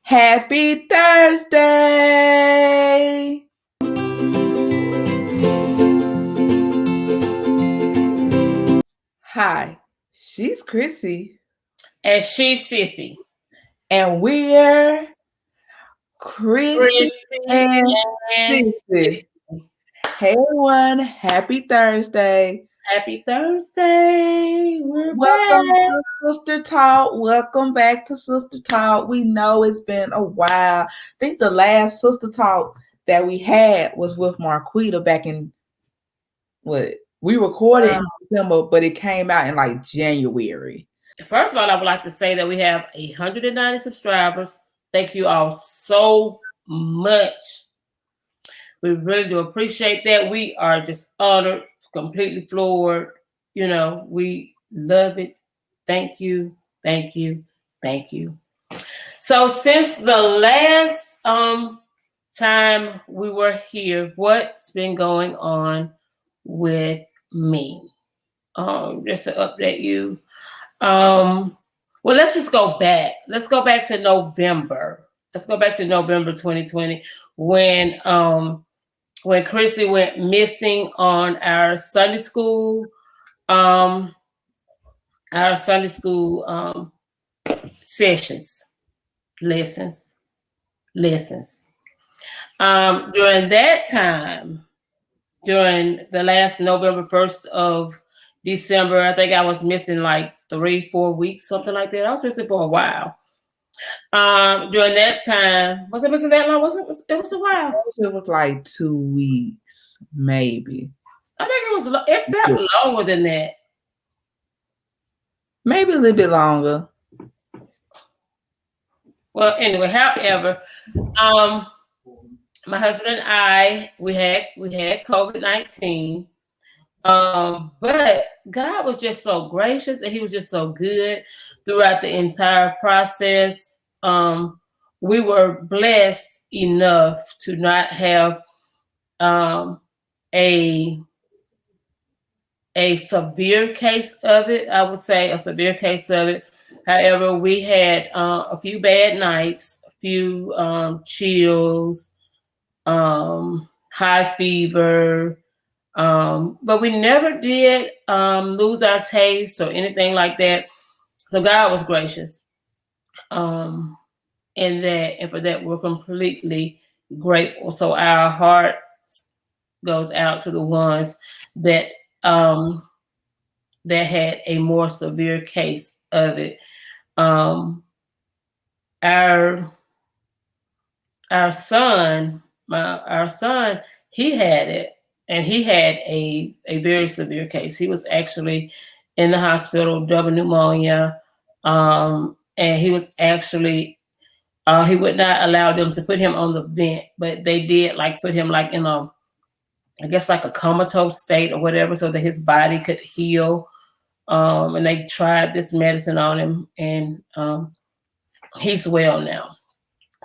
Happy Thursday! Hi, she's Chrissy. And she's Sissy. And we're Chrissy and and Sissy. Hey everyone, happy Thursday. Happy Thursday. We're Welcome back. to Sister Talk. Welcome back to Sister Talk. We know it's been a while. I think the last Sister Talk that we had was with Marquita back in what? We recorded in December, but it came out in like January. First of all, I would like to say that we have 190 subscribers. Thank you all so much. We really do appreciate that. We are just honored, completely floored. You know, we love it. Thank you. Thank you. Thank you. So since the last time we were here, what's been going on with me? Just to update you. Well, let's just go back. Let's go back to November. Let's go back to November 2020 when Chrissy went missing on our Sunday school sessions, lessons. During that time, during the last November 1st of December, I think I was missing like 3-4 weeks, something like that. I was missing for a while. During that time, was it missing that long? It was a while. It was like 2 weeks, maybe. I think it felt longer than that. Maybe a little bit longer. Well, anyway, however, my husband and I, we had COVID-19. But God was just so gracious and he was just so good throughout the entire process. We were blessed enough to not have a severe case of it. I would say a severe case of it. However, we had a few bad nights, a few chills, high fever. But we never did lose our taste or anything like that. So God was gracious. And for that, we're completely grateful. So our heart goes out to the ones that had a more severe case of it. Our son, he had it. And he had a very severe case. He was actually in the hospital, double pneumonia. And he was actually, he would not allow them to put him on the vent, but they did like put him like in a comatose state or whatever so that his body could heal. And they tried this medicine on him and he's well now.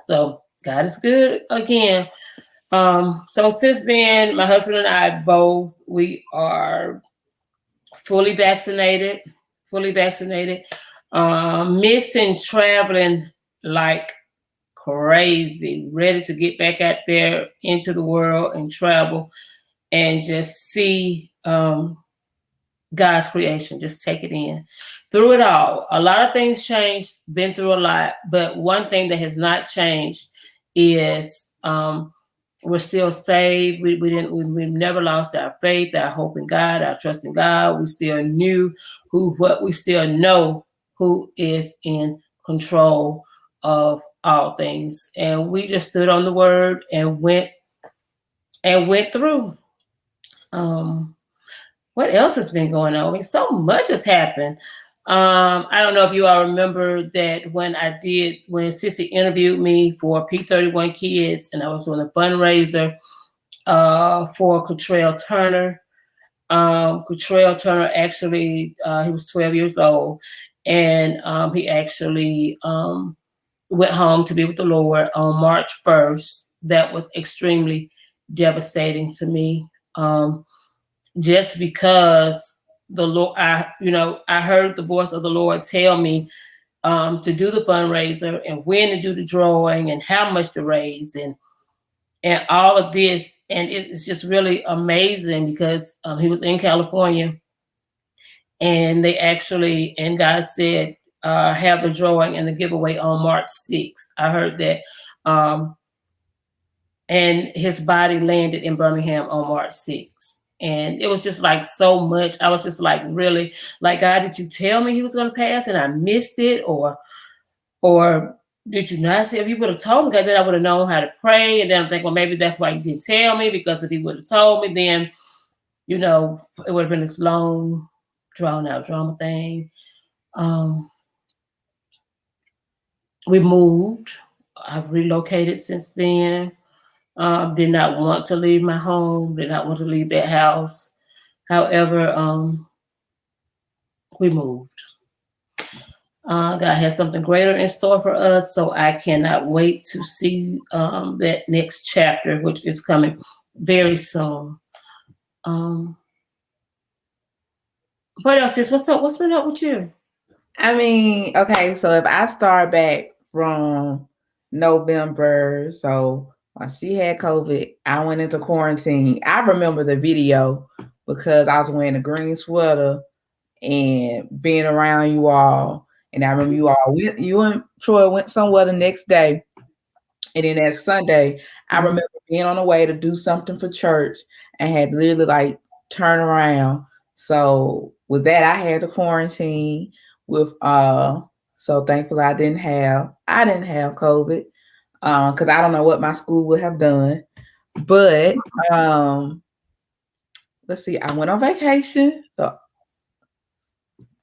So God is good again. So since then, my husband and I both, we are fully vaccinated, missing traveling like crazy, ready to get back out there into the world and travel and just see God's creation, just take it in. Through it all, a lot of things changed, been through a lot, but one thing that has not changed is we're still saved. We've never lost our faith, our hope in God, our trust in God. We still we still know who is in control of all things. And we just stood on the word and went through. What else has been going on? I mean, so much has happened. I don't know if you all remember that when Sissy interviewed me for P31 Kids and I was doing a fundraiser for Cottrell Turner. Cottrell Turner actually, he was 12 years old and he actually went home to be with the Lord on March 1st. That was extremely devastating to me. Just because the Lord, I heard the voice of the Lord tell me to do the fundraiser and when to do the drawing and how much to raise and all of this. And it's just really amazing because he was in California and they actually, and God said, have the drawing and the giveaway on March 6th. I heard that. And his body landed in Birmingham on March 6th. And it was just like so much. I was just like, really, like, God, did you tell me he was going to pass and I missed it? Or did you not say? If you would have told me, then I would have known how to pray. And then I'm thinking, well, maybe that's why you didn't tell me, because if he would have told me, then, it would have been this long, drawn out drama thing. We moved. I've relocated since then. Did not want to leave my home, did not want to leave that house. However, we moved. God has something greater in store for us, so I cannot wait to see that next chapter, which is coming very soon. What else is? What's up? What's been up with you? I mean, okay, so if I start back from November, so while she had COVID, I went into quarantine. I remember the video because I was wearing a green sweater and being around you all. And I remember you and Troy went somewhere the next day. And then that Sunday, I remember being on the way to do something for church and had to literally like turn around. So with that, I had to quarantine with so thankfully I didn't have COVID. Because I don't know what my school would have done. But let's see, I went on vacation.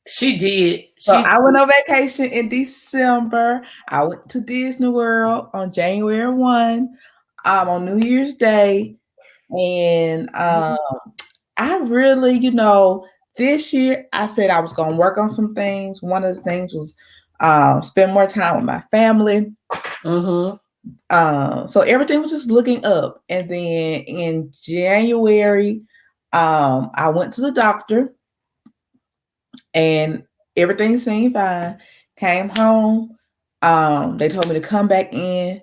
She did. So I went on vacation in December. I went to Disney World on January 1, on New Year's Day. And I really, this year I said I was going to work on some things. One of the things was spend more time with my family. So everything was just looking up. And then in January, I went to the doctor and everything seemed fine. Came home. They told me to come back in,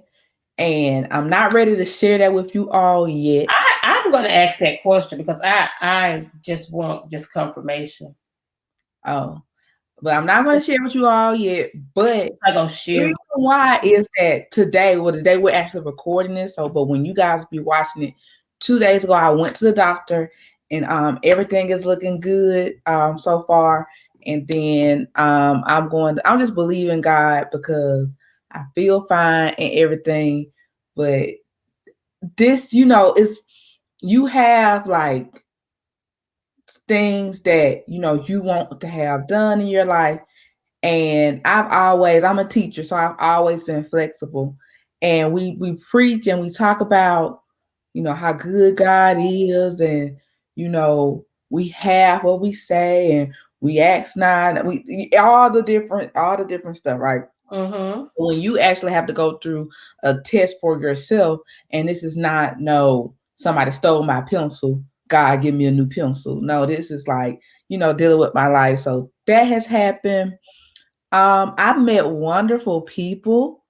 and I'm not ready to share that with you all yet. I'm going to ask that question because I just want confirmation. Oh, but I'm not going to share with you all yet. But I'm going to share. The reason why is that today, the day we're actually recording this. So, but when you guys be watching it, 2 days ago, I went to the doctor, and everything is looking good so far. And then I'm just believing God because I feel fine and everything. But this, if you have like things that you want to have done in your life. And I'm a teacher, so I've always been flexible. And we preach and we talk about, how good God is, and we have what we say, and we ask not, we all the different stuff, right? When you actually have to go through a test for yourself, and this is not somebody stole my pencil, God give me a new pencil. No, this is like, dealing with my life. So that has happened. I've met wonderful people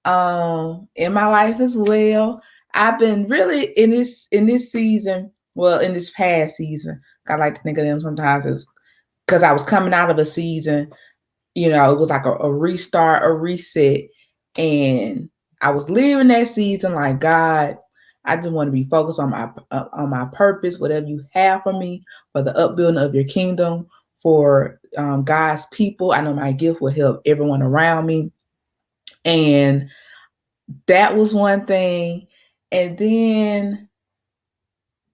in my life as well. I've been really in this season, in this past season, I like to think of them sometimes as because I was coming out of a season, it was like a restart, a reset. And I was leaving that season like, God, I just want to be focused on my purpose, whatever you have for me, for the upbuilding of your kingdom, for God's people. I know my gift will help everyone around me. And that was one thing. And then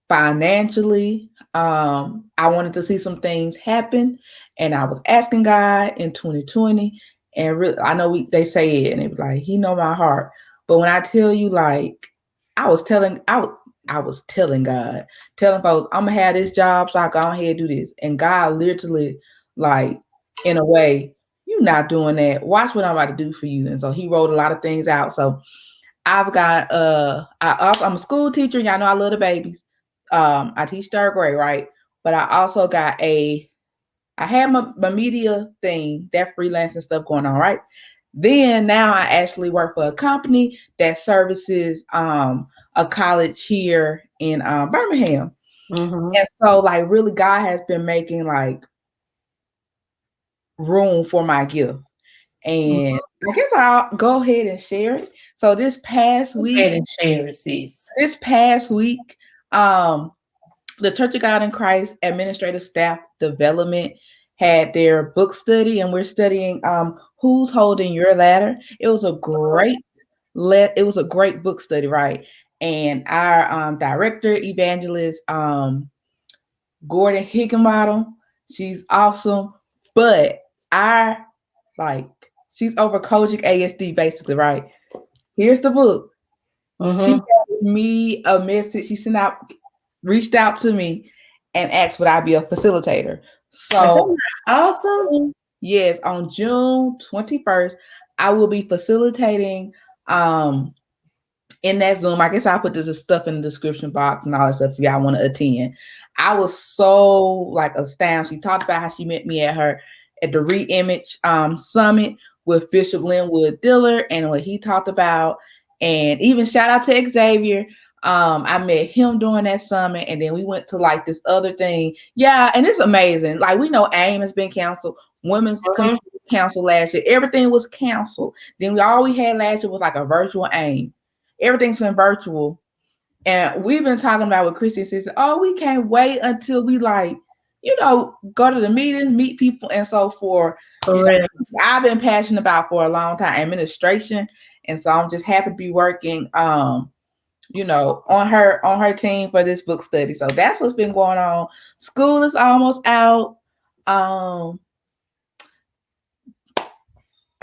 financially, I wanted to see some things happen. And I was asking God in 2020. And really, I know they say it, and it was like, He know my heart. But when I tell you, like, I was telling God, telling folks, I'm gonna have this job, so I go ahead and do this. And God literally, like, in a way, you're not doing that. Watch what I'm about to do for you. And so He wrote a lot of things out. So I've got I'm a school teacher. Y'all know I love the babies. I teach third grade, right? But I also got a I had my media thing, that freelancing stuff going on, right? Then now I actually work for a company that services a college here in Birmingham. Mm-hmm. And so like really God has been making like room for my gift. And I guess I'll go ahead and share it. So Go ahead and share it, sis. this past week, um, the Church of God in Christ Administrative Staff Development had their book study, and we're studying Who's Holding Your Ladder. It was a great book study, right? And our director, evangelist, Gordon Higginbottom, she's awesome. But I like she's over coaching ASD basically, right? Here's the book. She Mm-hmm. gave me a message. Reached out to me and asked would I be a facilitator. So Awesome. yes, on June 21st, I will be facilitating in that Zoom. I guess I'll put this stuff in the description box and all that stuff if y'all want to attend. I was so like astounded. She talked about how she met me at the Reimage Summit with Bishop Linwood Diller and what he talked about. And even shout out to Xavier. I met him during that summit, and then we went to like this other thing. Yeah, and it's amazing. Like we know AIM has been canceled, Women's Mm-hmm. canceled last year. Everything was canceled. Then all we had last year was like a virtual AIM. Everything's been virtual. And we've been talking about with Chrissy and Sissy, oh, we can't wait until we like, go to the meetings, meet people. And so Correct. I've been passionate about for a long time administration. And so I'm just happy to be working on her team for this book study. So that's what's been going on. School is almost out. I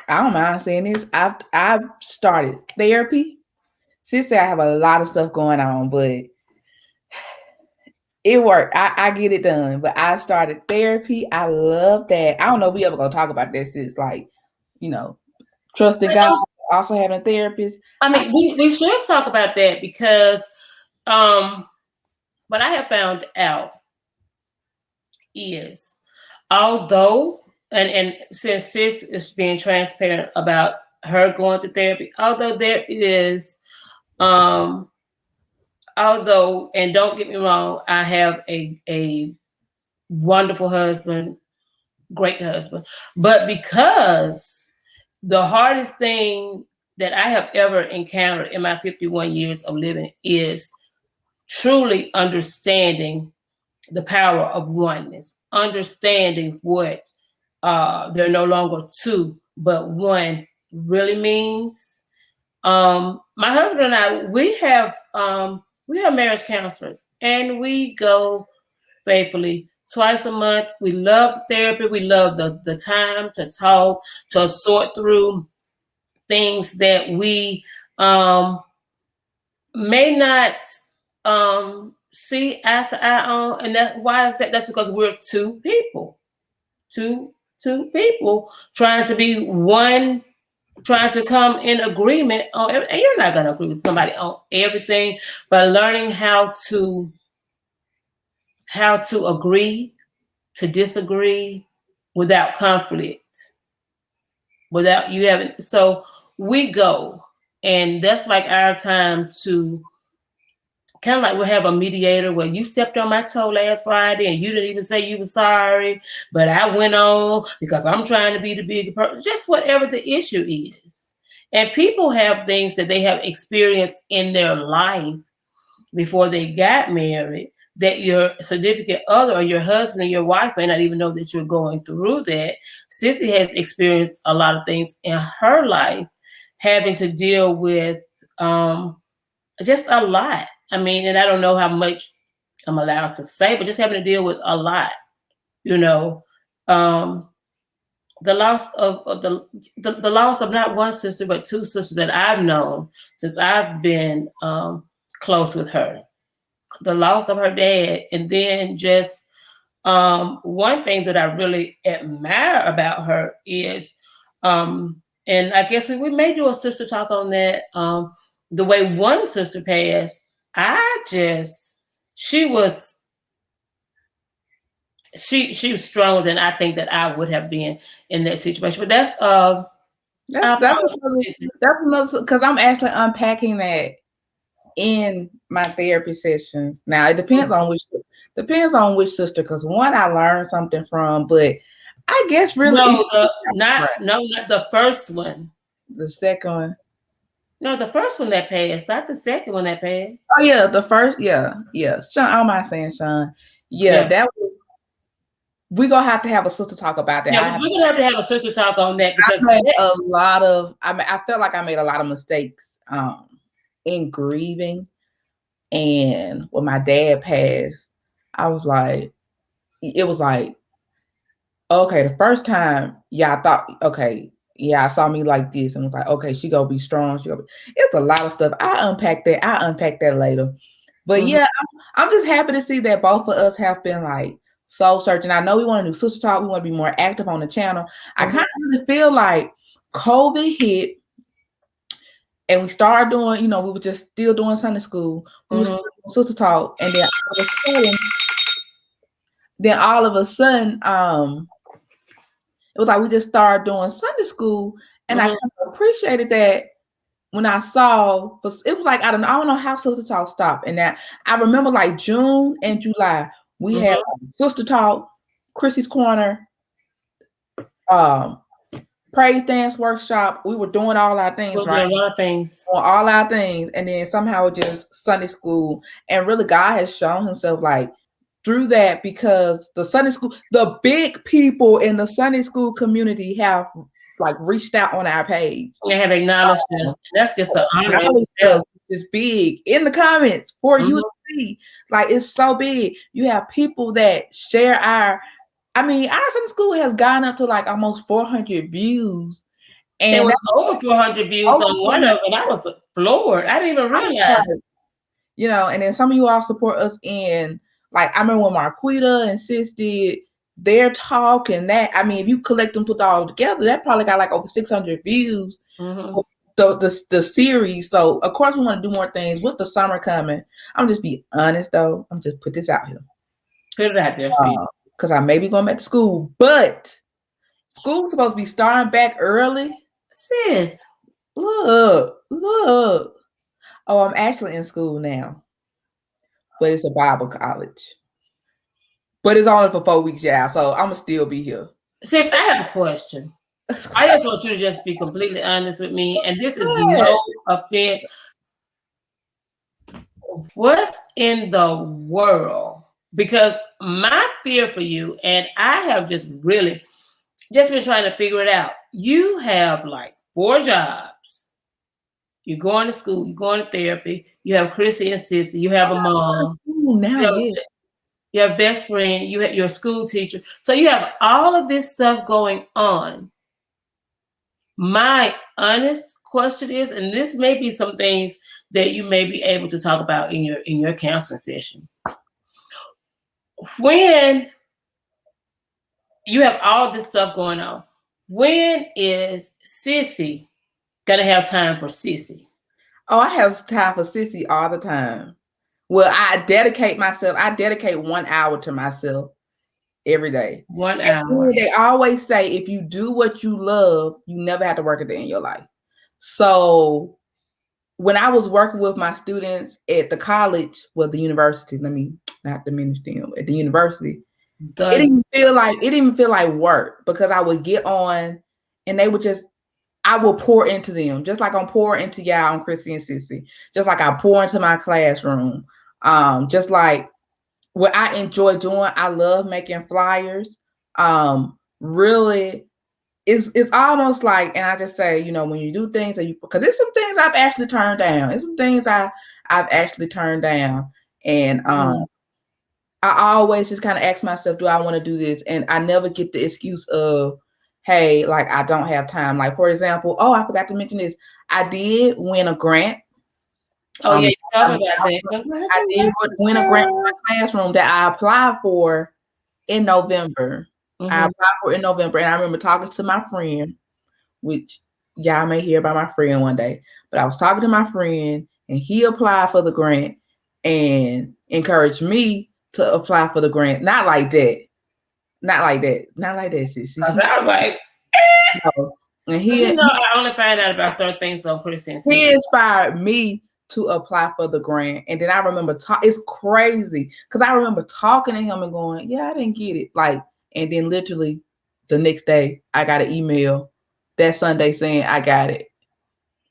don't mind saying this. I've started therapy. Sissy, I have a lot of stuff going on, but it worked. I get it done. But I started therapy. I love that. I don't know if we ever gonna talk about this. It's like, trusting God, also having a therapist. I mean, we should talk about that because what I have found out is although and since Sis is being transparent about her going to therapy, although there is although, and don't get me wrong, I have a wonderful husband, great husband, but because the hardest thing that I have ever encountered in my 51 years of living is truly understanding the power of oneness, understanding what they're no longer two, but one really means. My husband and I, we have marriage counselors, and we go faithfully twice a month. We love therapy. We love the time to talk, to sort through things that we may not see eye to eye on. And why is that? That's because we're two people trying to be one, trying to come in agreement on everything. And you're not going to agree with somebody on everything, but learning how to agree to disagree without conflict, without you having. So we go, and that's like our time to kind of like we'll have a mediator where you stepped on my toe last Friday and you didn't even say you were sorry, but I went on because I'm trying to be the bigger person. Just whatever the issue is. And people have things that they have experienced in their life before they got married that your significant other or your husband or your wife may not even know that you're going through that. Sissy has experienced a lot of things in her life having to deal with just a lot. I mean, and I don't know how much I'm allowed to say, but just having to deal with a lot, the loss of the loss of not one sister but two sisters that I've known since I've been close with her, the loss of her dad, and then just one thing that I really admire about her is, and I guess we may do a sister talk on that. The way one sister passed, she she was stronger than I think that I would have been in that situation. But that's another, because I'm actually unpacking that in my therapy sessions. Now it depends on which sister, because one I learned something from, but I guess really not the first one. The second one. No, the first one that passed, not the second one that passed. Oh yeah, the first, yeah. Sean, I don't mind saying Sean. Yeah, that was. We're gonna have to have a sister talk about that. Yeah, we're gonna have to have a sister talk on that, because I made a lot of. I felt like I made a lot of mistakes in grieving, and when my dad passed, I was like, it was like, okay, the first time, yeah, I thought, okay, yeah, I saw me like this, and was like, okay, she gonna be strong. It's a lot of stuff. I unpack that later. But yeah, I'm just happy to see that both of us have been like soul searching. I know we want to do sister talk. We want to be more active on the channel. I kind of really feel like COVID hit, and we started doing, we were just still doing Sunday school. We were still doing sister talk, and then all of a sudden, it was like we just started doing Sunday school, and I kind of appreciated that when I saw. It was like I don't know how sister talk stopped, and that I remember like June and July we had sister talk, Chrissy's Corner, praise dance workshop. We were doing all our things, right? A lot of things. On all our things, and then somehow it just Sunday school, and really God has shown Himself like through that, because the Sunday school, the big people in the Sunday school community have like reached out on our page. They have acknowledged us. That's just an honor. It's big in the comments for you to see. Like, it's so big. You have people that share our Sunday school has gone up to like almost 400 views. And it was over 400 views on one of them. I was floored. I didn't even realize. And then some of you all support us in, like, I remember when Marquita and Sis did their talk, and that, if you collect them, put all together, that probably got like over 600 views. The series. So of course we want to do more things with the summer coming. I'm just be honest though. I'm just put this out here. Put it out there, because I may be going back to school, but school's supposed to be starting back early. Sis, look. Oh, I'm actually in school now, but it's a Bible college. But it's only for 4 weeks, yeah. So I'm gonna still be here. Sis, I have a question. I just want you to just be completely honest with me, and this is no offense. What in the world? Because my fear for you, and I have just really just been trying to figure it out. You have like 4 jobs. You're going to school. You're going to therapy. You have Chrissy and Sissy. You have a mom. You have best friend. You have your school teacher. So you have all of this stuff going on. My honest question is, and this may be some things that you may be able to talk about in your counseling session. When you have all this stuff going on, when is Sissy gonna have time for Sissy? Oh, I have time for Sissy all the time. Well, I dedicate 1 hour to myself every day. 1 hour. They always say, if you do what you love, you never have to work a day in your life. So when I was working with my students at the college, the university, let me not diminish them, at the university, it didn't feel like work, because I would get on and they would I will pour into them, just like I'm pouring into y'all on Chrissy and Sissy, just like I pour into my classroom. Just like what I enjoy doing, I love making flyers. Really, it's almost like, and I just say, when you do things, because there's some things I've actually turned down. There's some things I've actually turned down, and I always just kind of ask myself, do I want to do this? And I never get the excuse of, hey, like, I don't have time. Like, for example, I forgot to mention this. I did win a grant. Oh, yeah, you told me about that. I did win a grant in my classroom that I applied for in November. And I remember talking to my friend, which y'all may hear about my friend one day, but I was talking to my friend, and he applied for the grant and encouraged me to apply for the grant. Not like that, Not like that. Not like that, I Sissy. was like, No. And I only find out about certain things on Chrissy and he Sissy. inspired me to apply for the grant. And then I remember it's crazy because I remember talking to him and going, yeah, I didn't get it. Like, and then literally the next day I got an email that Sunday saying I got it.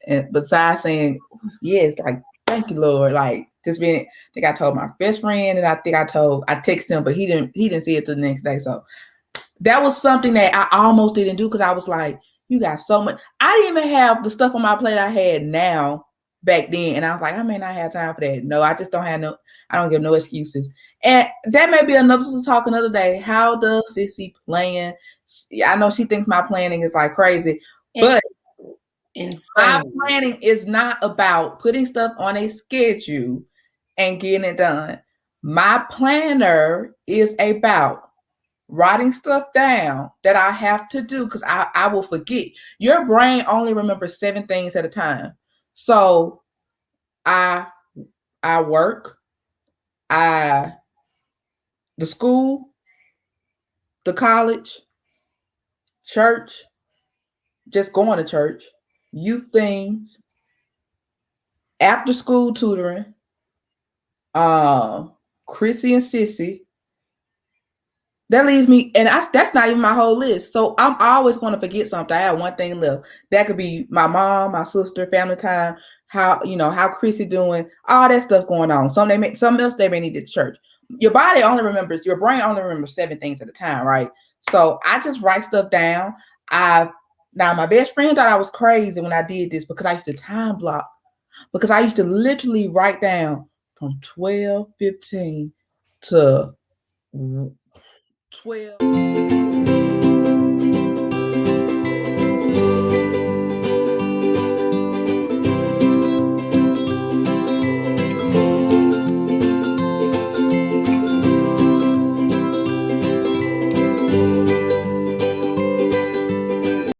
And besides saying, yes, like, thank you, Lord. Like, just being, I think I told my best friend, and I texted him, but he didn't see it the next day. So that was something that I almost didn't do because I was like, you got so much. I didn't even have the stuff on my plate I had now back then. And I was like, I may not have time for that. No, I just don't have I don't give no excuses. And that may be another talk another day. How does Sissy plan? I know she thinks my planning is like crazy, but my planning is not about putting stuff on a schedule and getting it done. My planner is about writing stuff down that I have to do because I will forget. Your brain only remembers 7 things at a time. So I work, the school, the college, church, just going to church, youth things, after school tutoring, Chrissy and Sissy. That leaves me, and that's not even my whole list. So I'm always going to forget something. I have one thing left. That could be my mom, my sister, family time. How Chrissy doing? All that stuff going on. Something else they may need at church. Your brain only remembers 7 things at a time, right? So I just write stuff down. Now my best friend thought I was crazy when I did this because I used to time block. Because I used to literally write down from 12:15 to 12.